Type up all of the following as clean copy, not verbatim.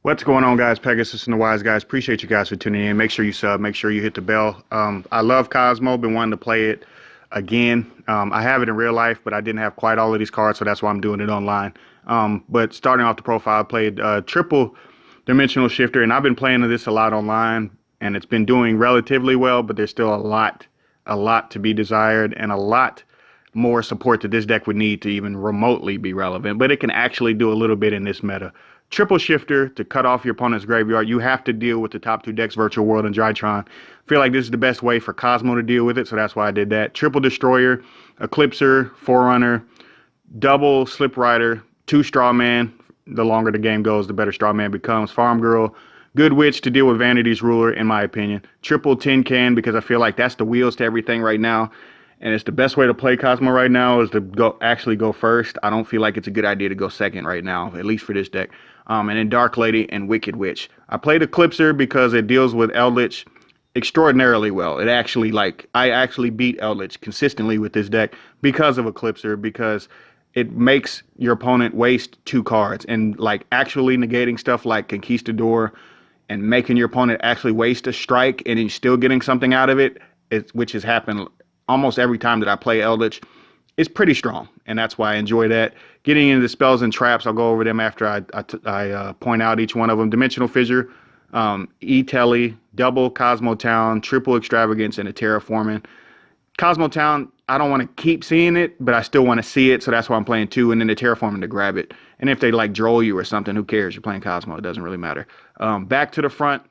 What's going on, guys? Pegasus and the Wise Guys. Appreciate you guys for tuning in. Make sure you sub. Make sure you hit the bell. I love Kozmo. Been wanting to play it again. I have it in real life, but I didn't have quite all of these cards, so that's why I'm doing it online. But starting off the profile, I played triple dimensional shifter, and I've been playing this a lot online, and it's been doing relatively well. But there's still a lot to be desired, and a lot more support that this deck would need to even remotely be relevant. But it can actually do a little bit in this meta. Triple shifter to cut off your opponent's graveyard. You have to deal with the top two decks, Virtual World and Drytron. I feel like this is the best way for Kozmo to deal with it, so that's why I did that. Triple Destroyer, Eclipser, Forerunner, double Slip Rider, two Straw Man. The longer the game goes, the better Straw Man becomes. Farm Girl, Good Witch to deal with Vanity's Ruler, in my opinion. Triple Tin Can, because I feel like that's the wheels to everything right now. And it's the best way to play Kozmo right now is to actually go first. I don't feel like it's a good idea to go second right now, at least for this deck. And then Dark Lady and Wicked Witch. I played Eclipser because it deals with Eldritch extraordinarily well. I actually beat Eldritch consistently with this deck because of Eclipser, because it makes your opponent waste two cards, and like actually negating stuff like Conquistador and making your opponent actually waste a strike and then still getting something out of it, which has happened almost every time that I play Eldritch. It's pretty strong, and that's why I enjoy that. Getting into the spells and traps, I'll go over them after I point out each one of them. Dimensional Fissure, E-Telly, double Cosmo Town, triple Extravagance, and a Terraforming. Cosmo Town, I don't want to keep seeing it, but I still want to see it, so that's why I'm playing two, and then the Terraforming to grab it. And if they like droll you or something, who cares? You're playing Cosmo, it doesn't really matter. Back to the front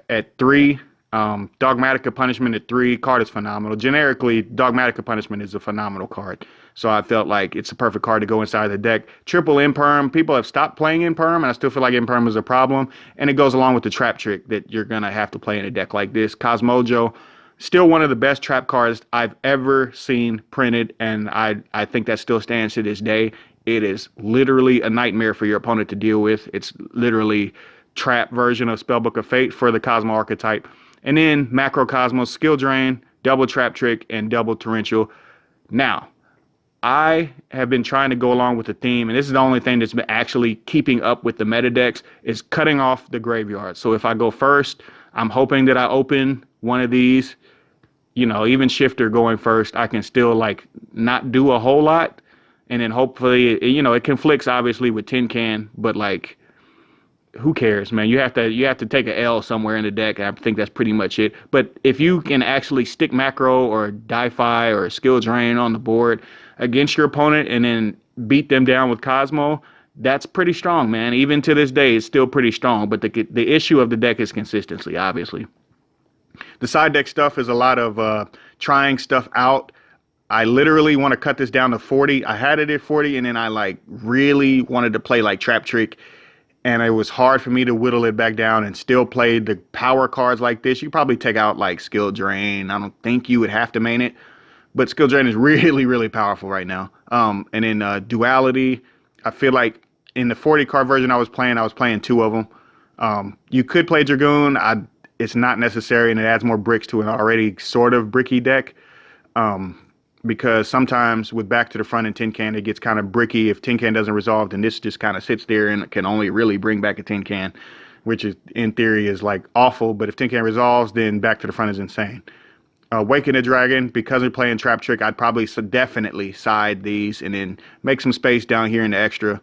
at 3. Dogmatica Punishment at 3. Card is phenomenal. Generically, Dogmatica Punishment is a phenomenal card. So I felt like it's a perfect card to go inside the deck. Triple Imperm. People have stopped playing Imperm, and I still feel like Imperm is a problem. And it goes along with the trap trick that you're going to have to play in a deck like this. Cosmojo, still one of the best trap cards I've ever seen printed, and I think that still stands to this day. It is literally a nightmare for your opponent to deal with. It's literally trap version of Spellbook of Fate for the Cosmo archetype. And then Macrocosmos, Skill Drain, double Trap Trick, and double Torrential. Now, I have been trying to go along with the theme, and this is the only thing that's been actually keeping up with the meta decks, is cutting off the graveyard. So if I go first, I'm hoping that I open one of these, even Shifter going first, I can still like not do a whole lot. And then hopefully, it conflicts obviously with Tin Can, but like, who cares, man? You have to take a L somewhere in the deck, and I think that's pretty much it. But if you can actually stick macro or die-fi or skill drain on the board against your opponent and then beat them down with Cosmo, that's pretty strong, man. Even to this day, it's still pretty strong. But the issue of the deck is consistency, obviously. The side deck stuff is a lot of trying stuff out. I literally want to cut this down to 40. I had it at 40, and then I like really wanted to play like Trap Trick. And it was hard for me to whittle it back down and still play the power cards like this. You probably take out like Skill Drain. I don't think you would have to main it, but Skill Drain is really, really powerful right now. And then Duality, I feel like in the 40 card version I was playing two of them. You could play Dragoon. It's not necessary, and it adds more bricks to an already sort of bricky deck. Because sometimes with Back to the Front and Tin Can, it gets kind of bricky. If Tin Can doesn't resolve, then this just kind of sits there and can only really bring back a Tin Can, which is, in theory, is like awful. But if Tin Can resolves, then Back to the Front is insane. Waken the Dragon, because we're playing Trap Trick, I'd probably definitely side these and then make some space down here in the extra.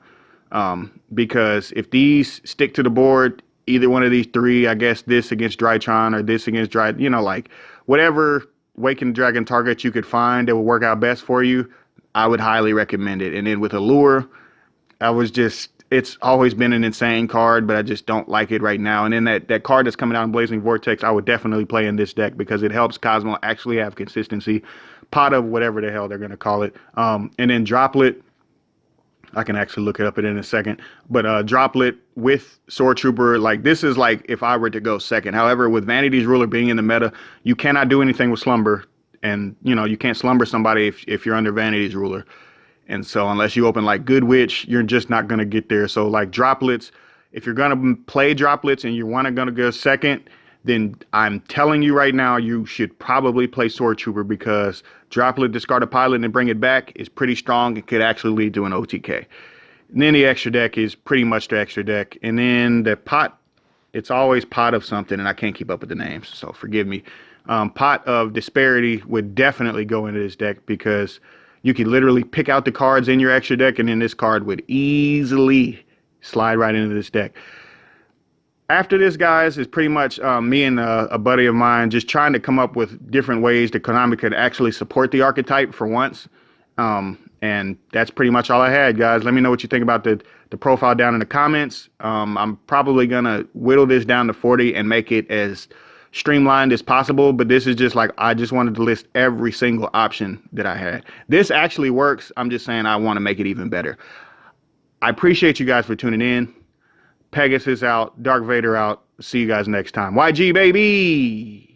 Because if these stick to the board, either one of these three, I guess this against Drytron or this against like whatever Waken the Dragon target you could find that would work out best for you, I would highly recommend it. And then with Allure, it's always been an insane card, but I just don't like it right now. And then that card that's coming out in Blazing Vortex, I would definitely play in this deck because it helps Cosmo actually have consistency. Pot of whatever the hell they're going to call it. And then Droplet, I can actually look it up in a second. But Droplet with Sword Trooper, like this is like if I were to go second. However, with Vanity's Ruler being in the meta, you cannot do anything with Slumber. And, you can't slumber somebody if you're under Vanity's Ruler. And so unless you open like Good Witch, you're just not going to get there. So like Droplets, if you're going to play Droplets and you want to go second, then I'm telling you right now, you should probably play Sword Trooper because Droplet, discard a pilot and bring it back is pretty strong. It could actually lead to an OTK. And then the extra deck is pretty much the extra deck. And then the pot, it's always pot of something, and I can't keep up with the names, so forgive me. Pot of Disparity would definitely go into this deck because you could literally pick out the cards in your extra deck, and then this card would easily slide right into this deck. After this, guys, is pretty much me and a buddy of mine just trying to come up with different ways that Konami could actually support the archetype for once. And that's pretty much all I had, guys. Let me know what you think about the profile down in the comments. I'm probably going to whittle this down to 40 and make it as streamlined as possible. But this is just like, I just wanted to list every single option that I had. This actually works. I'm just saying I want to make it even better. I appreciate you guys for tuning in. Pegasus out, Dark Vader out. See you guys next time. YG, baby!